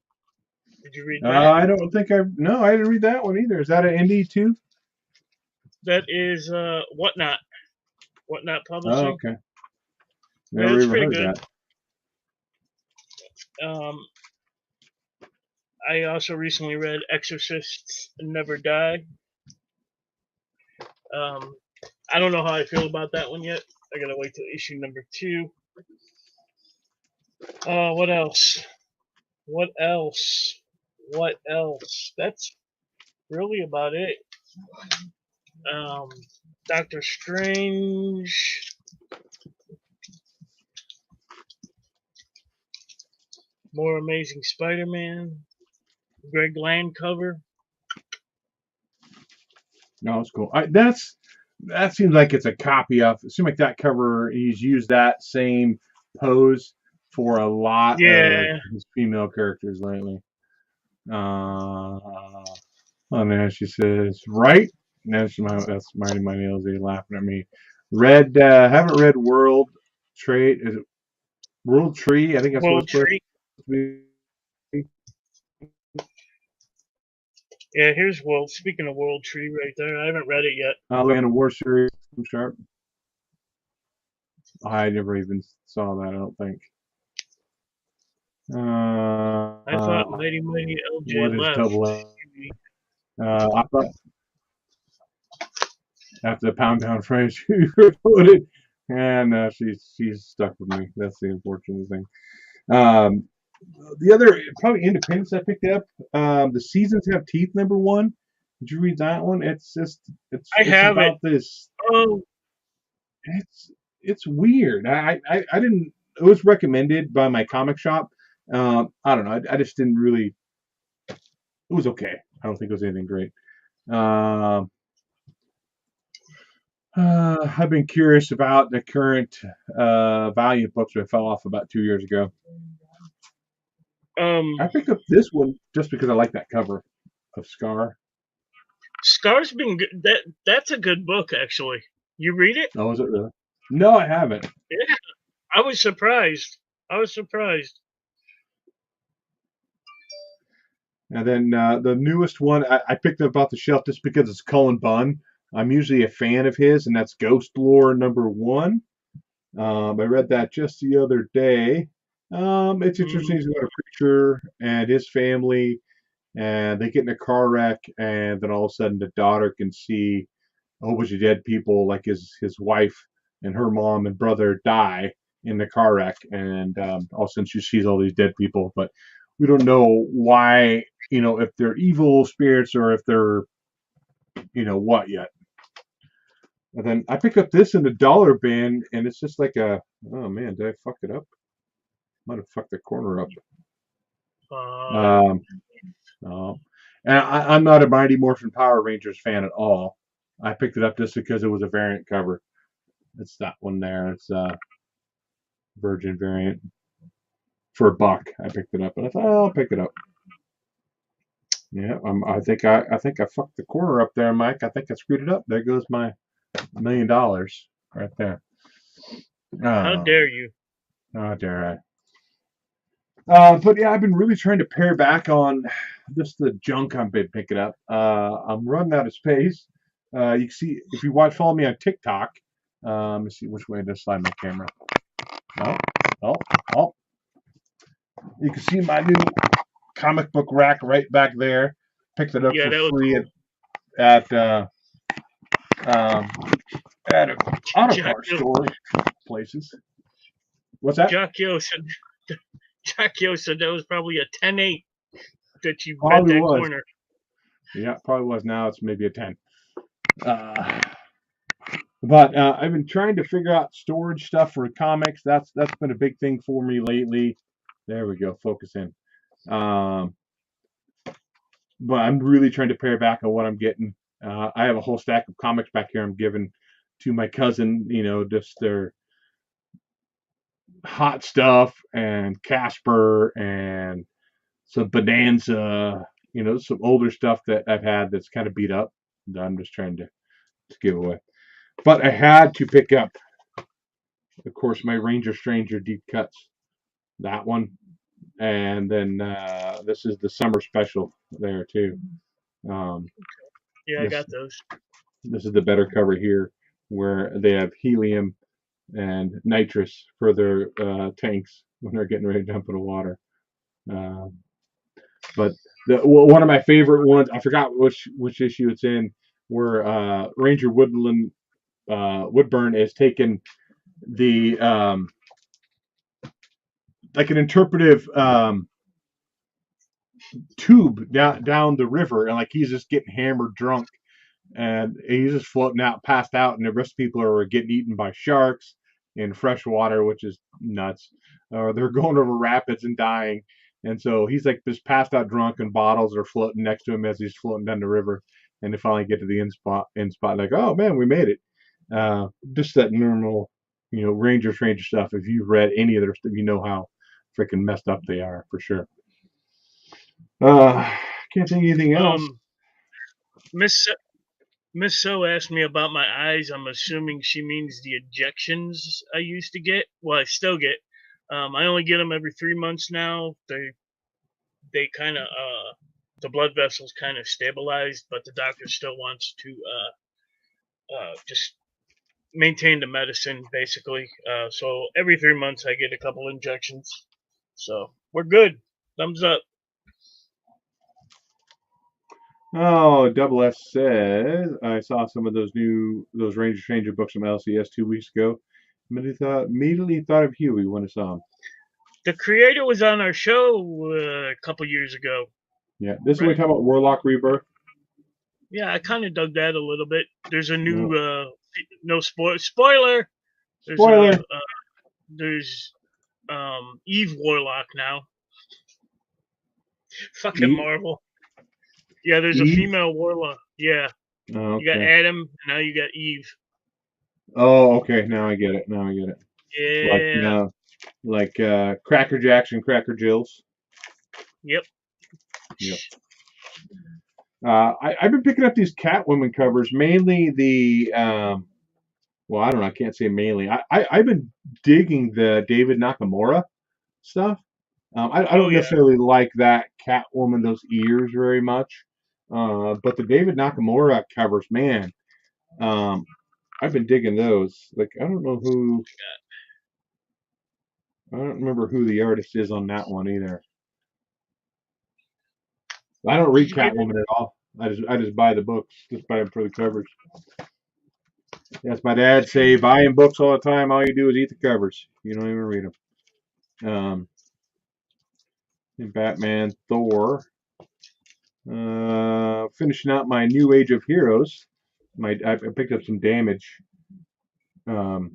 Did you read that? I don't think no, I didn't read that one either. Is that an indie too? That is Whatnot. Whatnot Oh, Publishing. okay. Yeah, Never it's even pretty heard good. that. Um, I also recently read Exorcists Never Die. I don't know how I feel about that one yet. I gotta wait till issue number 2. What else? What else? What else? That's really about it. Um, Doctor Strange. More Amazing Spider-Man. Greg Land cover. No, it's cool. That seems like it's a copy of. It seems like that cover. He's used that same pose for a lot of Yeah. his female characters lately. And then she says, right? That's Mighty My Nails. They laughing at me. Haven't read World Trade. Is it World Tree? I think that's what World it's supposed Tree. to be. Yeah, here's World. Speaking of World Tree right there. I haven't read it yet. Land of War series. I'm sharp. I never even saw that. I don't think. I thought Mighty Mighty LJ What is left. double? I thought after the pound down phrase you put it, and she's stuck with me. That's the unfortunate thing. Um, the other probably Independence I picked up. The Seasons Have Teeth #1. Did you read that one? It's just I it's have it. about this. Oh, It's it's weird. I didn't. It was recommended by my comic shop. I don't know. I just didn't really. It was okay. I don't think it was anything great. Um, I've been curious about the current Valiant books that fell off about 2 years ago. I picked up this one just because I like that cover of Scar. Scar's been good. That's a good book, actually. You read it? Oh, is it really? No, I haven't. Yeah, I was surprised. I was surprised. And then the newest one I picked up off the shelf just because it's Cullen Bunn. I'm usually a fan of his, and that's Ghost Lore #1. I read that just the other day. It's interesting. Mm, He's about a preacher and his family, and they get in a car wreck, and then all of a sudden the daughter can see a whole bunch of dead people, like his wife and her mom and brother die in the car wreck, and all of a sudden she sees all these dead people, but we don't know why, if they're evil spirits or if they're, what yet. And then I picked up this in the dollar bin, and it's just like oh man, did I fuck it up? Might have fucked the corner up. uh, Um, oh. And I'm not a Mighty Morphin Power Rangers fan at all. I picked it up just because it was a variant cover. It's that one there. It's a Virgin variant for $1. I picked it up, and I thought, I'll pick it up. Yeah, I think I fucked the corner up there, Mike. I think I screwed it up. There goes my $1 million right there. how Oh, dare you? oh, dare I? But yeah, I've been really trying to pare back on just the junk I've been picking up. I'm running out of space. You can see if you follow me on TikTok. Let's see which way to slide my camera. Oh, oh, oh. You can see my new comic book rack right back there. Picked it up Yeah, for that was free cool. at um, at an auto parts Jacko, store places. What's that? Jacko said, Jacko said that was probably a 10-8 that you bet Probably that was. corner. Yeah, probably was. Now it's maybe a 10. But I've been trying to figure out storage stuff for comics. That's been a big thing for me lately. There we go. Focus in. Um, but I'm really trying to pare back on what I'm getting. I have a whole stack of comics back here. I'm giving to my cousin. Just their hot stuff and Casper and some Bonanza. Some older stuff that I've had that's kind of beat up that I'm just trying to give away. But I had to pick up, of course, my Ranger Stranger deep cuts. That one, and then this is the summer special there too. Um, Yeah, I this got those. this is the better cover here, where they have helium and nitrous for their tanks when they're getting ready to dump in the water. Uh, but one of my favorite ones, I forgot which issue it's in, where Ranger Woodburn is taking the like an interpretive tube down the river, and like he's just getting hammered drunk, and he's just floating out, passed out, and the rest of people are getting eaten by sharks in fresh water, which is nuts. Or they're going over rapids and dying, and so he's like just passed out drunk, and bottles are floating next to him as he's floating down the river. And they finally get to the end spot, like, oh man, we made it. Just that normal, Ranger stuff. If you've read any of their stuff, you know how freaking messed up they are for sure. Can't think of anything else. Miss Miss So asked me about my eyes. I'm assuming she means the injections I used to get. Well, I still get. I only get them every 3 months now. They kind of the blood vessels kind of stabilized, but the doctor still wants to just maintain the medicine basically. So every 3 months I get a couple injections. So We're good. Thumbs up. Oh, Double S says I saw some of those Ranger Stranger books from LCS 2 weeks ago. Immediately thought of Huey when I saw him. The creator was on our show a couple years ago. Yeah, this is what we Right. talk about Warlock Rebirth. Yeah, I kind of dug that a little bit. There's a new No. spoiler. There's Spoiler. there's Eve Warlock now. Fucking Marvel. Yeah, there's a female Warlock. Yeah. Oh, You got okay. Adam, now you got Eve. Oh, okay. Now I get it. Yeah. Like Cracker Jacks and Cracker Jills. Yep. I've been picking up these Catwoman covers, mainly the well, I don't know. I can't say mainly. I've been digging the David Nakamura stuff. I don't necessarily like that Catwoman, those ears very much. But the David Nakamura covers, man, I've been digging those. Like, I don't remember who the artist is on that one either. I don't read Catwoman at all. I just buy the books, just buy them for the covers. Yes, my dad say buying books all the time. All you do is eat the covers. You don't even read them. And Batman, Thor. Finishing out my New Age of Heroes. I picked up some Damage. So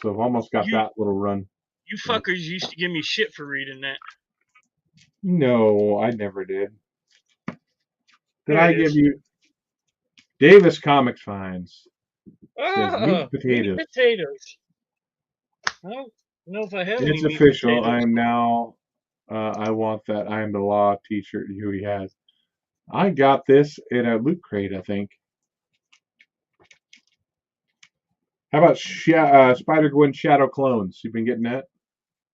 I've almost got that little run. You fuckers used to give me shit for reading that. No, I never did. Did I give you Davis Comics Finds? Meat potatoes. Meat potatoes. I don't know if I have any. It's official. I am now. I want that I Am the Law T-shirt. Huey has. I got this in a Loot Crate, I think. How about Spider-Gwen Shadow Clones? You been getting that?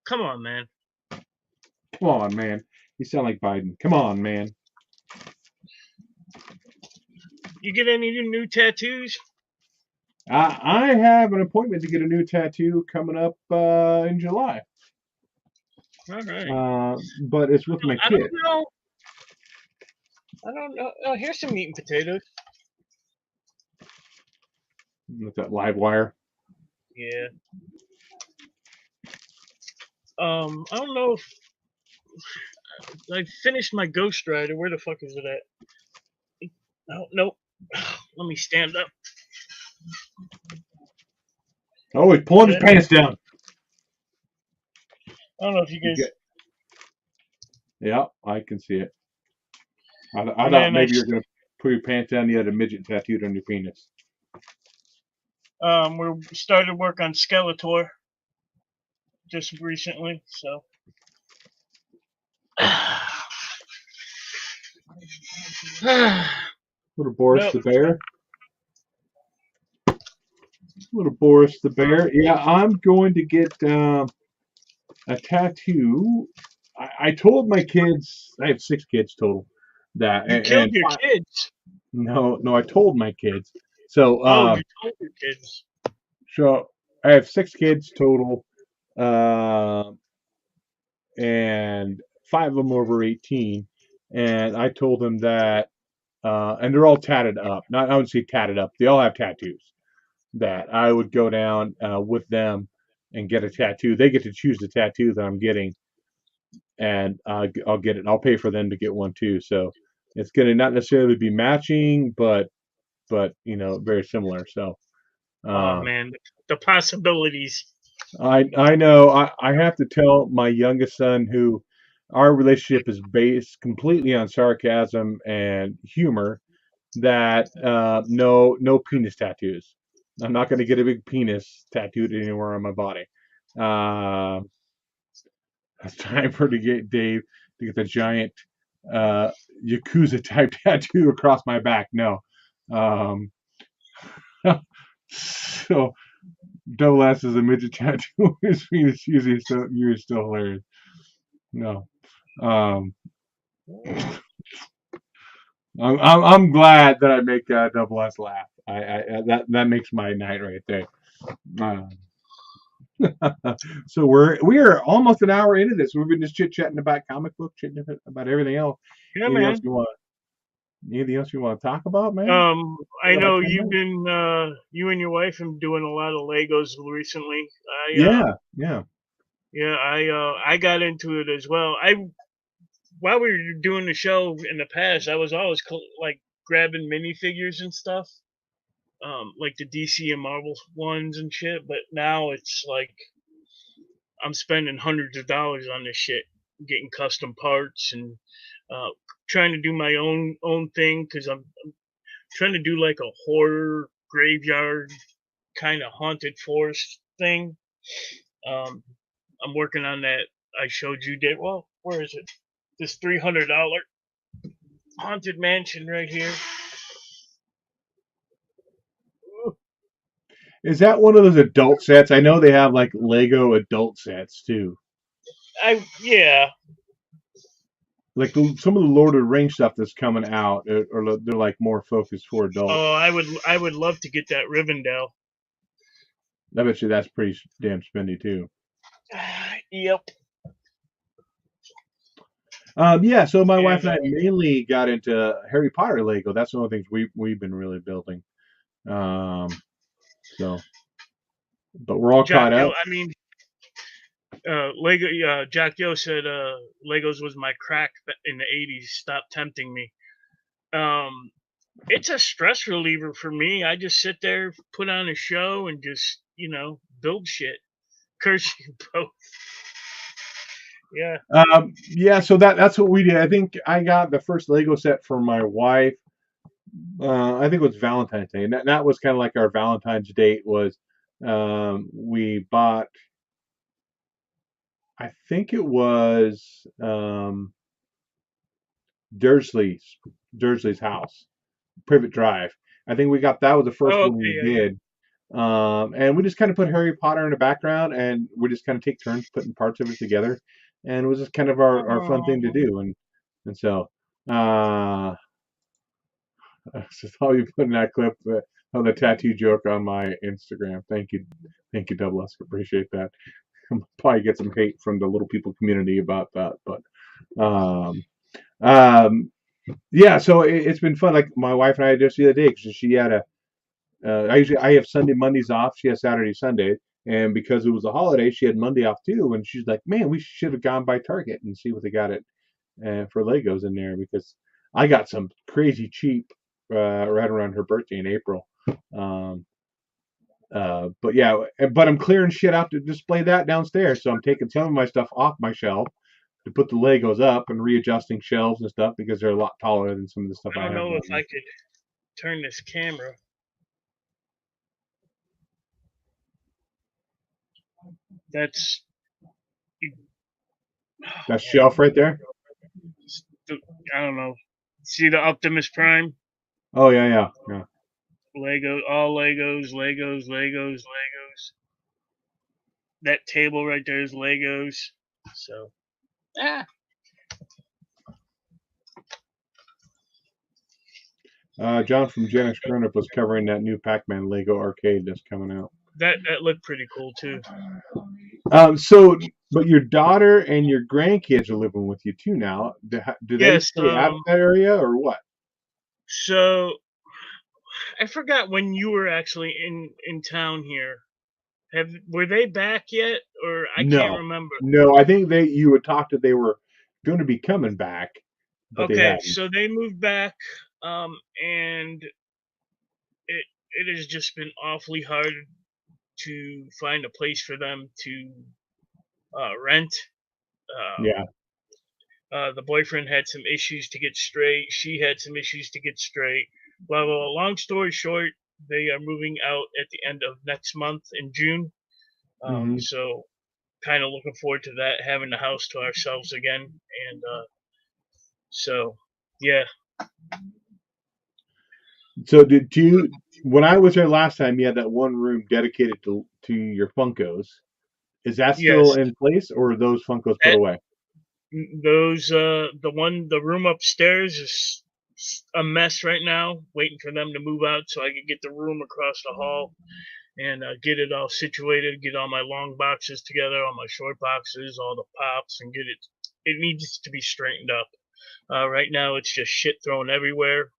Come on, man. Come on, man. You sound like Biden. Come on, man. You get any new tattoos? I have an appointment to get a new tattoo coming up in July. All right. But it's with my kid. I don't know. Oh, here's some meat and potatoes. With that live wire. Yeah. I don't know if I finished my Ghost Rider. Where the fuck is it at? Oh, nope. Let me stand up. Oh, he's pulling his pants down. I don't know if you guys. Yeah, I can see it. I thought maybe you're going to put your pants down. You had a midget tattooed on your penis. We started work on Skeletor just recently, so. Little Boris the Bear. Little Boris the Bear. Yeah, I'm going to get a tattoo. I told my kids, I have 6 kids total. That you killed your kids. No, I told my kids. So you told your kids. So I have 6 kids total, and 5 of them over 18. And I told them that, and they're all tatted up. Not, I wouldn't say tatted up. They all have tattoos. That I would go down with them and get a tattoo. They get to choose the tattoo that I'm getting, and I'll get it. I'll pay for them to get one too. So it's going to not necessarily be matching, but very similar. So. Oh man, the possibilities. I know. I have to tell my youngest son, who our relationship is based completely on sarcasm and humor, that no penis tattoos. I'm not going to get a big penis tattooed anywhere on my body. It's time for Dave to get the giant Yakuza type tattoo across my back. No. So Double S is a midget tattoo. His penis usually you're still hilarious. No. I'm glad that I make Double S laugh. That makes my night right there. So we are almost an hour into this. We've been just chit chatting about comic book, chit about everything else. Yeah, Anything else man. you want? Anything else you want to talk about, man? We I got about know 10 you've minutes. been you and your wife have been doing a lot of Legos recently. Yeah, yeah. Yeah, I got into it as well. I While we were doing the show in the past, I was always like grabbing minifigures and stuff, like the DC and Marvel ones and shit. But now it's like I'm spending hundreds of dollars on this shit, getting custom parts and uh, trying to do my own thing because I'm trying to do like a horror graveyard kind of haunted forest thing. Um, I'm working on that. I showed you did well. Where is it? This $300 haunted mansion right here. Is that one of those adult sets? I know they have like Lego adult sets too. Yeah. Like some of the Lord of the Rings stuff that's coming out, or they're like more focused for adults. Oh, I would love to get that Rivendell. I bet you that's pretty damn spendy too. Yep. Yeah, so my wife And and I mainly got into Harry Potter Lego. That's one of the things we've been really building. Um, so, but we're all Jack caught Yo, up. I mean, Lego. Jack Yo said Legos was my crack in the '80s. Stop tempting me. Um, it's a stress reliever for me. I just sit there, put on a show, and just build shit. Curse you both. Yeah. Yeah, so that's what we did. I think I got the first Lego set for my wife. I think it was Valentine's Day, and that was kind of like our Valentine's date. Was we bought? I think it was Dursley's Dursley's house, Privet Drive. I think we got that was the first Oh, one okay. we Yeah, yeah. did. And we just kind of put Harry Potter in the background, and we just kind of take turns putting parts of it together, and it was just kind of our fun thing to Oh, do. And so, uh, so how you putting that clip of the tattoo joke on my Instagram. Thank you, Double S. Appreciate that. Probably get some hate from the little people community about that, but um, um, yeah. So it's been fun. Like my wife and I just the other day because she had a I have Sunday Mondays off. She has Saturday Sunday, and because it was a holiday, she had Monday off too. And she's like, "Man, we should have gone by Target and see what they got it for Legos in there because I got some crazy cheap right around her birthday in April." Um, but yeah, but I'm clearing shit out to display that downstairs, so I'm taking some of my stuff off my shelf to put the Legos up and readjusting shelves and stuff because they're a lot taller than some of the stuff I I don't have know down if there. I could turn this camera. That's That man. shelf right there. I don't know. See the Optimus Prime? Oh yeah, yeah, yeah. Lego, all Legos, Legos, Legos, Legos. That table right there is Legos. So, ah, John from Gen X Grown Up was covering that new Pac-Man Lego arcade that's coming out. that looked pretty cool too. So, but your daughter and your grandkids are living with you too now. Do they Yes. stay out of that area or what? So I forgot when you were actually in town here. Were they back yet, or I can't No, remember. no. I think you had talked that they were going to be coming back, but they Okay, hadn't. so they moved back, and it it has just been awfully hard to find a place for them to rent. Yeah. The boyfriend had some issues to get straight. She had some issues to get straight. Blah blah. Blah. Long story short, they are moving out at the end of next month in June. Hmm. So kind of looking forward to that, having the house to ourselves again. And so yeah. So did you? When I was there last time, you had that one room dedicated to your Funkos. Is that still Yes. in place, or are those Funkos put That, away? those the room upstairs is a mess right now, waiting for them to move out so I can get the room across the hall. and get it all situated, get all my long boxes together, all my short boxes, all the pops, and get it. It needs to be straightened up. Right now, it's just shit thrown everywhere.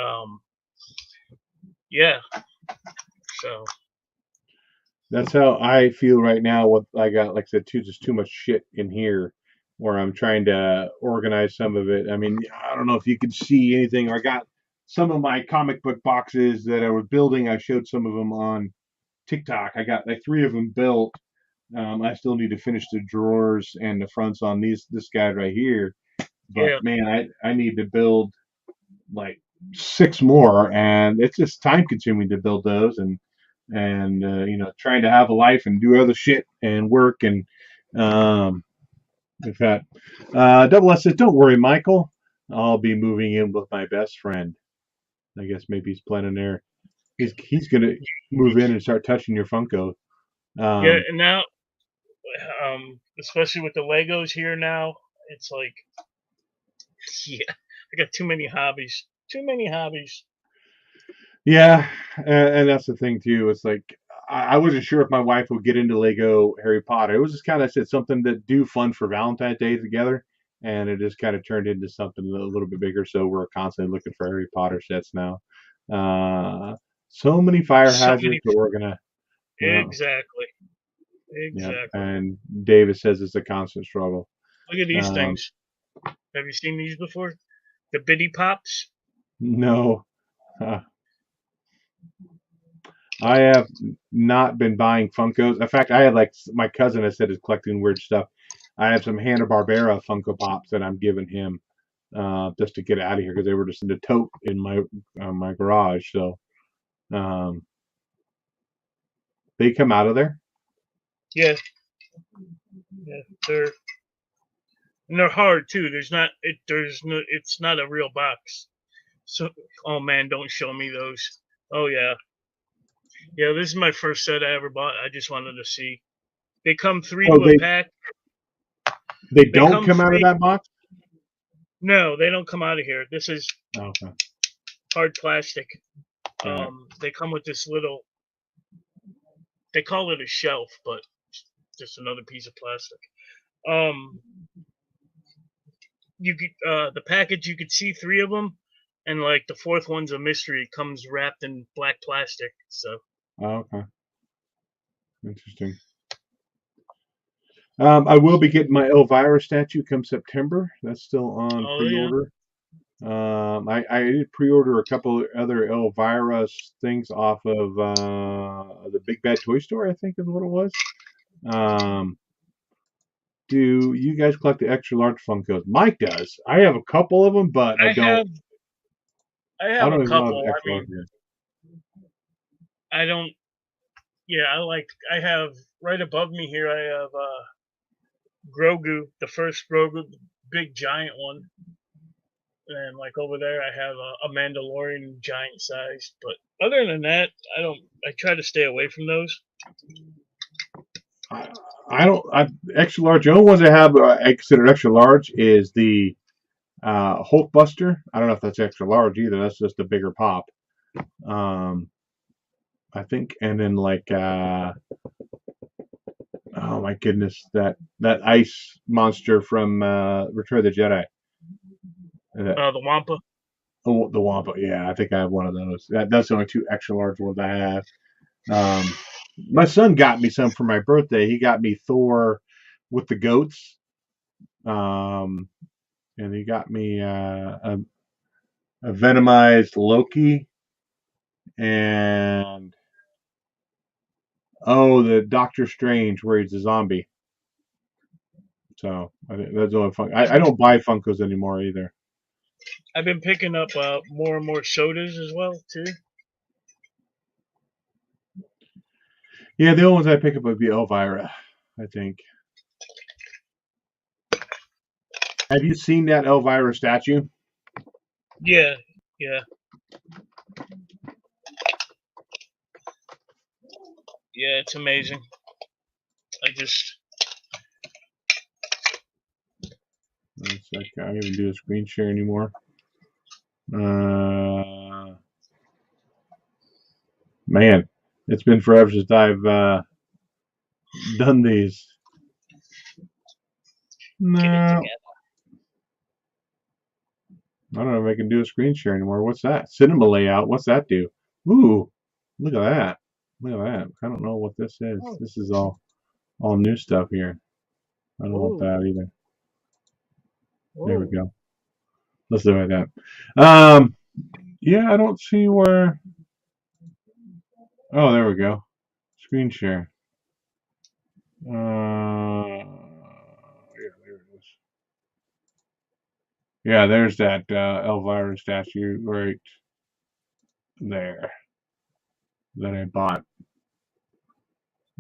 Um, yeah, so That's how I feel right now. What I got, like I said, just too much shit in here, where I'm trying to organize some of it. I mean, I don't know if you could see anything. I got some of my comic book boxes that I was building. I showed some of them on TikTok. I got like 3 of them built. I still need to finish the drawers and the fronts on this guy right here. But yeah, man, I need to build like 6 more, and it's just time consuming to build those, and trying to have a life and do other shit and work and in fact, Double S says, "Don't worry, Michael. I'll be moving in with my best friend." I guess maybe he's planning there. He's gonna move in and start touching your Funko. yeah, Um, and now, especially with the Legos here now, it's like, yeah, I got too many hobbies. Too many hobbies. yeah, and that's the thing too. It's like I wasn't sure if my wife would get into Lego Harry Potter. It was just kind of said something to do fun for Valentine's Day together, and it just kind of turned into something a little bit bigger. So we're constantly looking for Harry Potter sets now. So many fire So hazards many. that we're gonna, yeah, Exactly. yeah. Exactly. And Davis says it's a constant struggle. Look at these Um, things. Have you seen these before? The Biddy Pops? no, I have not been buying Funkos. In fact, I had like my cousin. I said is collecting weird stuff. I have some Hanna Barbera Funko Pops that I'm giving him just to get out of here because they were just in the tote in my garage. So um, they come out of there. Yeah, yeah. They're hard too. It's not a real box. So, oh man, don't show me those. Oh yeah. Yeah, this is my first set I ever bought. I just wanted to see. They come 3 Oh, to a pack. they They don't come come out of 3. that box. No, they don't come out of here. This is Oh, okay, hard plastic. got it. They come with this little, they call it a shelf, but just another piece of plastic. Um, you could the package, you could see 3 of them, and like the 4th one's a mystery. It comes wrapped in black plastic. So Oh, okay, interesting. I will be getting my Elvira statue come September. That's still on oh yeah. pre-order. I did pre-order a couple other Elvira things off of the Big Bad Toy Store, I think is what it was. Um, do you guys collect the extra large Funkos? Mike does. I have a couple of them, but I have I I have a don't even know couple. if I extra large mean, is. I don't. Yeah, I have right above me here. I have Grogu, the first Grogu, the big giant one, and like over there, I have a Mandalorian giant size. But other than that, I don't. I try to stay away from those. I, I don't. Extra large. The only ones I have I consider extra large is the Hulkbuster. I don't know if that's extra large either. That's just a bigger pop. Um, I think, and then like oh my goodness, that ice monster from Return of the Jedi. The Wampa. The Wampa. Yeah, I think I have one of those. That's the only 2 extra large ones I have. Um, my son got me some for my birthday. He got me Thor with the goats. Um, and he got me a venomized Loki and the Doctor Strange where he's a zombie. So I think that's the only fun. I don't buy Funkos anymore either. I've been picking up more and more sodas as well too. Yeah, the only ones I pick up would be Elvira, I think. Have you seen that Elvira statue? Yeah, yeah, yeah. It's amazing. I just It's like I don't even do a screen share anymore. Uh, Man, It's been forever since I've done these. Get it No, together. I don't know if I can do a screen share anymore. What's that? Cinema layout. What's that do? Ooh, look at that. Look at that. I don't know what this is. Oh, This is all new stuff here. I don't want whoa, that either. There we whoa. go. Let's do it like that. Yeah, I don't see where. Oh, there we go. Screen share. Yeah, there it is. Yeah, there's that Elvira statue right there that I bought.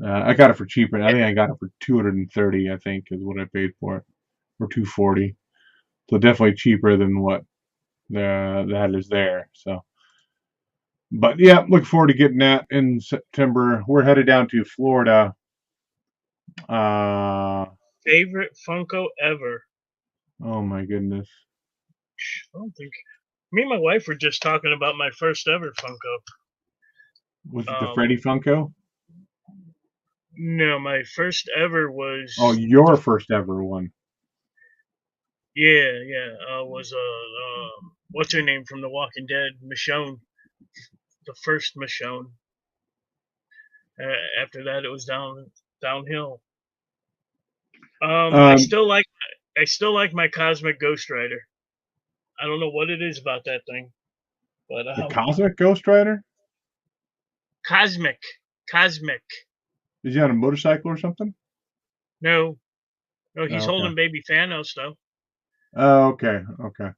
I got it for cheaper. I think I got it for 230. I think is what I paid for it, or 240. So definitely cheaper than what that is there. So, but yeah, look forward to getting that in September. We're headed down to Florida. Uh, Favorite Funko ever? oh my goodness. I don't think. Me and my wife were just talking about my first ever Funko. Was it the Um, Freddy Funko? no, my first ever Oh, was your first ever one. was what's her name from The Walking Dead, Michonne, the first Michonne. After that, it was downhill. I Um, still like my Cosmic Ghost Rider. I don't know what it is about that thing, but the Cosmic Ghost Rider. Cosmic, Cosmic. Is he on a motorcycle or something? No, no, he's Oh, okay. holding baby Thanos though. Oh, okay. Okay.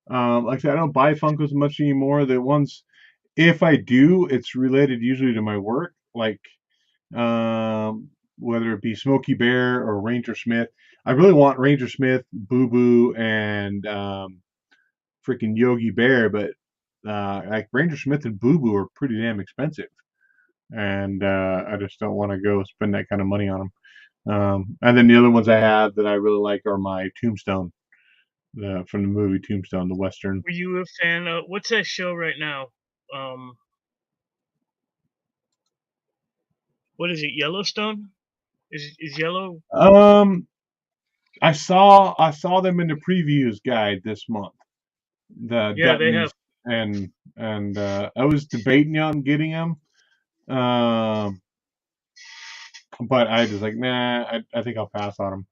Like I said, I don't buy Funkos much anymore. The ones, if I do, it's related usually to my work, like whether it be Smokey Bear or Ranger Smith. I really want Ranger Smith, Boo Boo, and freaking Yogi Bear, but like Ranger Smith and Boo Boo are pretty damn expensive, and I just don't want to go spend that kind of money on them. And then the other ones I have that I really like are my Tombstone, from the movie Tombstone, the Western. Were you a fan of what's that show right now? Um, what is it? Yellowstone? Is Yellow? Um, I saw them in the previews guide this month. The Yeah, they have. Duttons and I was debating on getting them. Um, but I was like, nah, I think I'll pass on them.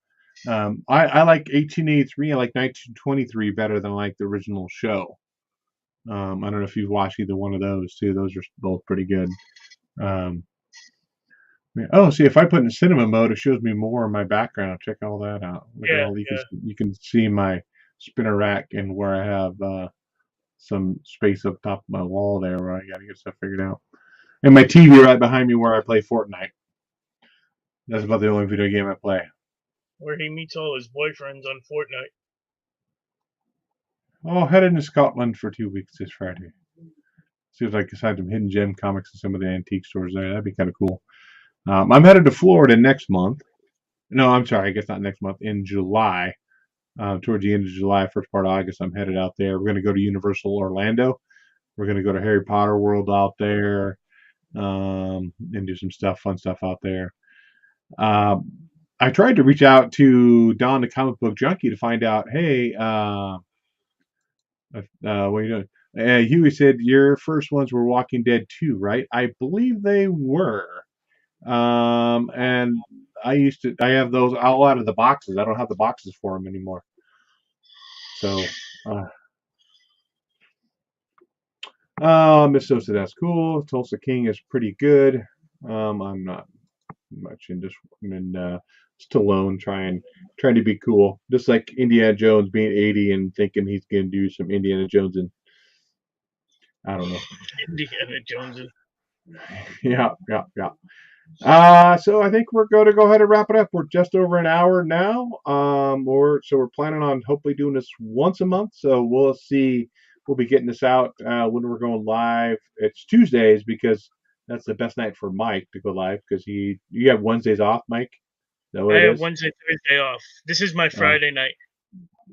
I like 1883. I like 1923 better than I like the original show. I don't know if you've watched either one of those too. Those are both pretty good. Um, yeah. Oh, see, if I put in cinema mode, it shows me more of my background. Check all that out. Look at Yeah, all yeah. you can see my spinner rack and where I have some space up top of my wall there where I got to get stuff figured out. And my TV right behind me where I play Fortnite. That's about the only video game I play. Where he meets all his boyfriends on Fortnite. Oh, headed to Scotland for 2 weeks this Friday. See if I can find some hidden gem comics in some of the antique stores there. That'd be kind of cool. I'm headed to Florida next month. No, I'm sorry. I guess not next month. In July, towards the end of July, first part of August, I'm headed out there. We're going to go to Universal Orlando. We're going to go to Harry Potter World out there, and do some fun stuff out there. Um, I tried to reach out to Don, the comic book junkie, to find out, hey, what are you doing? Huey said your first ones were Walking Dead 2, right? I believe they were. And I have those all out of the boxes. I don't have the boxes for them anymore. So, Miss Sosa, that's cool. Tulsa King is pretty good. I'm not much in Stallone trying to be cool, just like Indiana Jones being 80 and thinking he's gonna do some Indiana Jones, and I don't know. Indiana Jones. Yeah, yeah, yeah. So I think we're going to go ahead and wrap it up. We're just over an hour now. We're planning on hopefully doing this once a month. So we'll see. We'll be getting this out when we're going live. It's Tuesdays because that's the best night for Mike to go live because you have Wednesdays off, Mike. Is that what I it have is? Wednesday, Thursday off. This is my Oh, Friday night.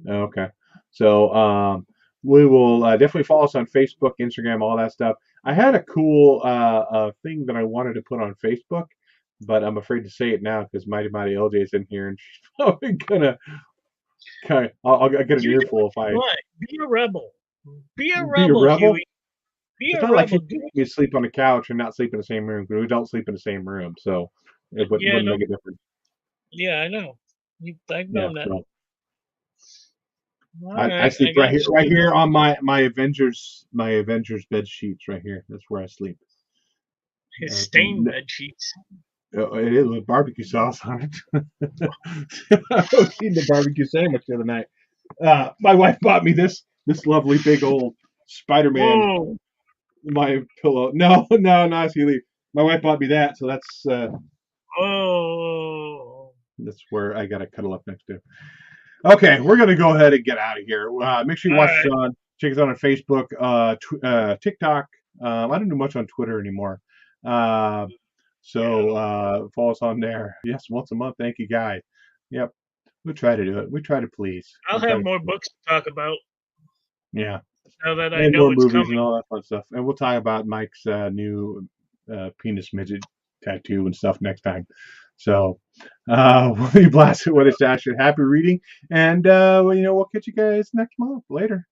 okay. So we will definitely follow us on Facebook, Instagram, all that stuff. I had a cool thing that I wanted to put on Facebook, but I'm afraid to say it now because Mighty Mighty LJ's in here, and she's probably gonna kind of. I'll get an Do earful if what you I want. Be a rebel. Be a be a rebel, rebel. Huey. Be It's a not like she rebel. Do wants me to sleep on the couch and not sleep in the same room because we don't sleep in the same room, so it yeah, wouldn't no, make a difference. yeah, I know. I've Yeah, known that. so All I right, I sleep got right you. here on my Avengers bed sheets right here. That's where I sleep. His Uh, stained bed sheets. it is with barbecue sauce on it. I was eating a barbecue sandwich the other night. My wife bought me this lovely big old Spider-Man Whoa. my pillow. No, no, not Healy. My wife bought me that, so Oh. that's where I gotta cuddle up next to. Okay, we're gonna go ahead and get out of here. Make sure you All watch us right. on check us out on Facebook, TikTok. I don't do much on Twitter anymore. Uh, Yeah. follow us on there. Yes, once a month. Thank you, guys. Yep, we try to do it. We try to please. I'll We try have to, more books to talk about yeah, now that I and know more it's movies coming. and all that fun stuff. And we'll talk about Mike's new penis midget tattoo and stuff next time. So we'll be blasted with a stash. Happy reading, and we'll catch you guys next month. Later.